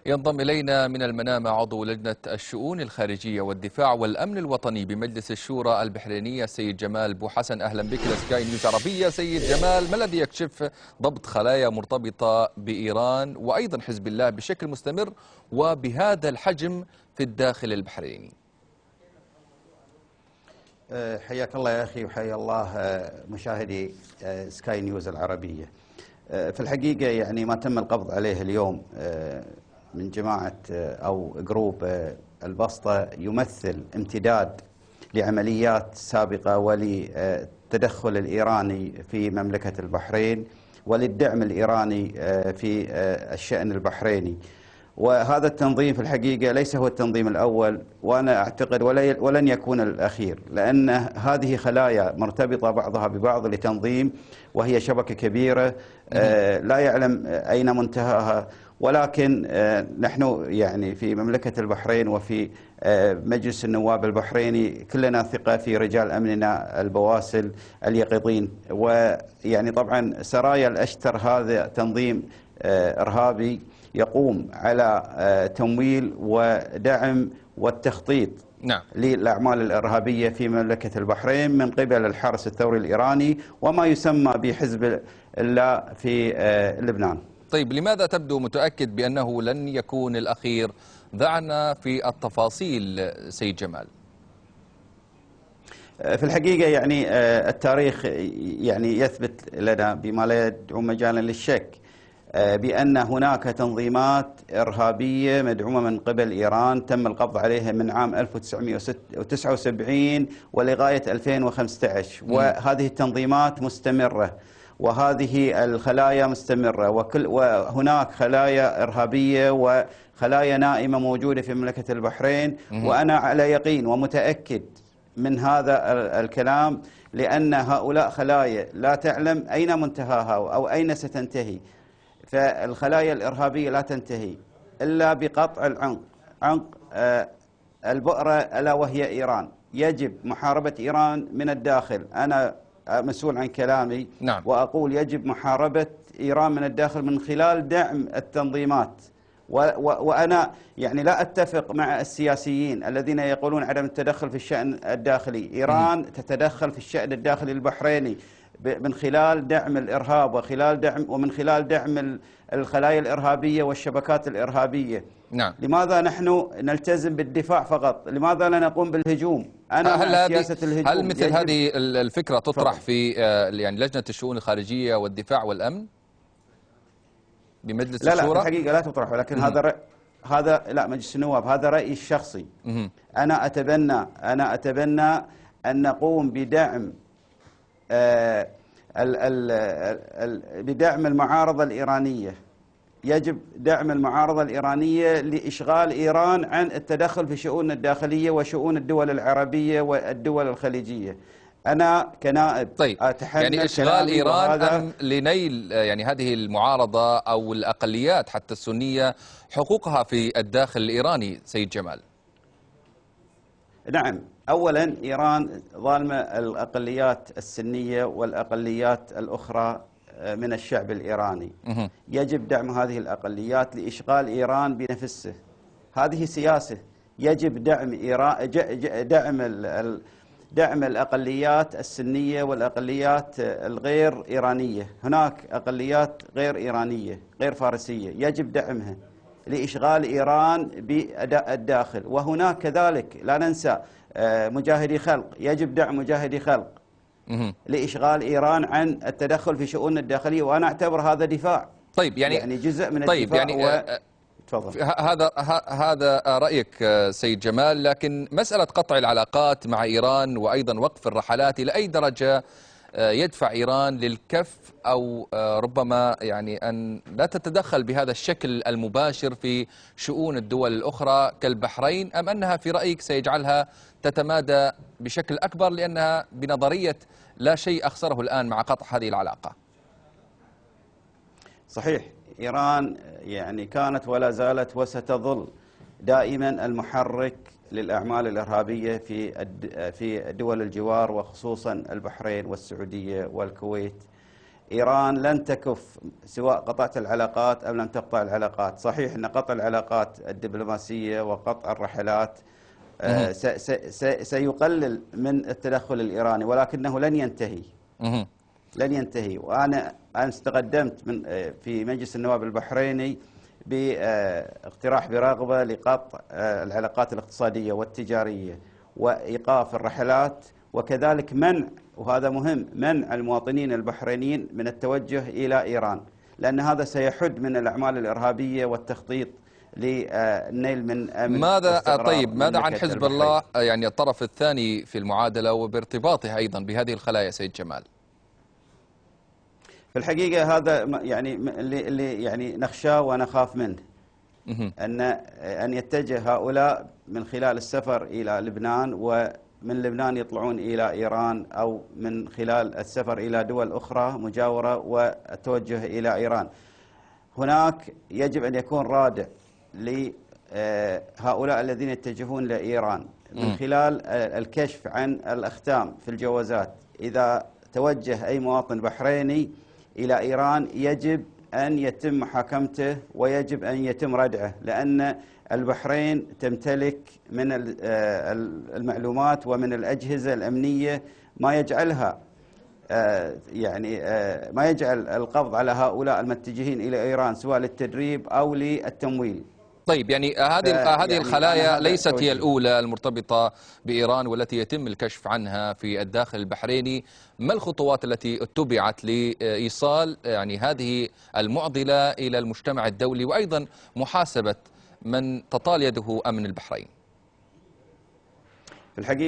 ينضم إلينا من المنامة عضو لجنة الشؤون الخارجية والدفاع والأمن الوطني بمجلس الشورى البحرينية سيد جمال بو حسن. أهلا بك لسكاي نيوز عربية. سيد جمال، ما الذي يكشف ضبط خلايا مرتبطة بإيران وأيضا حزب الله بشكل مستمر وبهذا الحجم في الداخل البحريني؟ حياك الله يا أخي، وحيا الله مشاهدي سكاي نيوز العربية. في الحقيقة يعني ما تم القبض عليه اليوم من جماعة أو جروب البسطة يمثل امتداد لعمليات سابقة وللتدخل الإيراني في مملكة البحرين وللدعم الإيراني في الشأن البحريني. وهذا التنظيم في الحقيقة ليس هو التنظيم الأول، وأنا أعتقد ولن يكون الأخير، لأن هذه خلايا مرتبطة بعضها ببعض لتنظيم، وهي شبكة كبيرة لا يعلم أين منتهاها. ولكن نحن يعني في مملكة البحرين وفي مجلس النواب البحريني كلنا ثقة في رجال أمننا البواسل اليقظين. ويعني طبعا سرايا الأشتر هذا تنظيم إرهابي يقوم على تمويل ودعم والتخطيط للأعمال الإرهابية في مملكة البحرين من قبل الحرس الثوري الإيراني وما يسمى بحزب الله في لبنان. طيب، لماذا تبدو متأكد بأنه لن يكون الأخير؟ ضعنا في التفاصيل سيد جمال. في الحقيقة يعني التاريخ يعني يثبت لنا بما لا يدعو مجالا للشك بأن هناك تنظيمات إرهابية مدعومة من قبل إيران تم القبض عليها من عام 1979 ولغاية 2015، وهذه التنظيمات مستمرة وهذه الخلايا مستمرة، وهناك خلايا إرهابية وخلايا نائمة موجودة في مملكة البحرين. وأنا على يقين ومتأكد من هذا الكلام، لأن هؤلاء خلايا لا تعلم أين منتهاها أو أين ستنتهي. فالخلايا الإرهابية لا تنتهي إلا بقطع عنق البؤرة ألا وهي إيران. يجب محاربة إيران من الداخل. أنا مسؤول عن كلامي وأقول يجب محاربة إيران من الداخل من خلال دعم التنظيمات. وأنا يعني لا أتفق مع السياسيين الذين يقولون عدم التدخل في الشأن الداخلي. إيران تتدخل في الشأن الداخلي البحريني من خلال دعم الإرهاب ومن خلال دعم الخلايا الإرهابية والشبكات الإرهابية. لماذا نحن نلتزم بالدفاع فقط؟ لماذا لا نقوم بالهجوم؟ أنا مع سياسة الهجوم. هل مثل هذه الفكرة تطرح في يعني لجنة الشؤون الخارجية والدفاع والأمن بمجلس الشورى؟ لا، في الحقيقة لا تطرح، ولكن هذا لا مجلس النواب، هذا رأيي الشخصي. أنا أتبنى أن نقوم بدعم بدعم المعارضة الإيرانية. يجب دعم المعارضة الإيرانية لإشغال إيران عن التدخل في شؤوننا الداخلية وشؤون الدول العربية والدول الخليجية. أنا كنائب أتحمل يعني إشغال إيران لنيل يعني هذه المعارضة أو الأقليات حتى السنية حقوقها في الداخل الإيراني سيد جمال. نعم، أولا إيران ظالمة الأقليات السنية والأقليات الأخرى من الشعب الإيراني. يجب دعم هذه الأقليات لإشغال إيران بنفسه. هذه سياسة. يجب دعم دعم الأقليات السنية والأقليات الغير إيرانية. هناك أقليات غير إيرانية غير فارسية يجب دعمها لإشغال إيران بالداخل. وهناك كذلك لا ننسى مجاهدي خلق. يجب دعم مجاهدي خلق لإشغال إيران عن التدخل في شؤوننا الداخلية، وأنا أعتبر هذا دفاع. طيب يعني جزء من الدفاع. يعني تفضل. هذا رأيك سيد جمال، لكن مسألة قطع العلاقات مع إيران وأيضا وقف الرحلات إلى أي درجة يدفع إيران للكف أو ربما يعني أن لا تتدخل بهذا الشكل المباشر في شؤون الدول الأخرى كالبحرين، أم أنها في رأيك سيجعلها تتمادى بشكل أكبر لأنها بنظرية لا شيء أخسره الآن مع قطع هذه العلاقة؟ صحيح، إيران يعني كانت ولا زالت وستظل دائما المحرك للأعمال الإرهابية في دول الجوار وخصوصا البحرين والسعودية والكويت. إيران لن تكف سواء قطعت العلاقات أم لم تقطع العلاقات. صحيح أن قطع العلاقات الدبلوماسية وقطع الرحلات سيقلل من التدخل الإيراني، ولكنه لن ينتهي. لن ينتهي. وأنا استقدمت في مجلس النواب البحريني باقتراح برغبة لقطع العلاقات الاقتصادية والتجارية وإيقاف الرحلات، وكذلك منع، وهذا مهم، منع المواطنين البحرينيين من التوجه إلى إيران، لأن هذا سيحد من الأعمال الإرهابية والتخطيط للنيل من أمن. ماذا عن حزب الله، يعني الطرف الثاني في المعادلة وبارتباطه أيضا بهذه الخلايا سيد جمال؟ في الحقيقة هذا يعني اللي يعني نخشاه ونخاف منه، أن يتجه هؤلاء من خلال السفر إلى لبنان، ومن لبنان يطلعون إلى إيران، أو من خلال السفر إلى دول أخرى مجاورة والتوجه إلى إيران. هناك يجب أن يكون رادع لهؤلاء الذين يتجهون لإيران من خلال الكشف عن الأختام في الجوازات. إذا توجه أي مواطن بحريني إلى إيران يجب أن يتم محاكمته ويجب أن يتم ردعه، لأن البحرين تمتلك من المعلومات ومن الأجهزة الأمنية ما يجعلها ما يجعل القبض على هؤلاء المتجهين إلى إيران سواء للتدريب أو للتمويل. طيب، يعني هذه الخلايا ليست هي الأولى المرتبطة بإيران والتي يتم الكشف عنها في الداخل البحريني. ما الخطوات التي اتبعت لإيصال يعني هذه المعضلة إلى المجتمع الدولي، وأيضا محاسبة من تطال يده أمن البحرين؟ في الحقيقة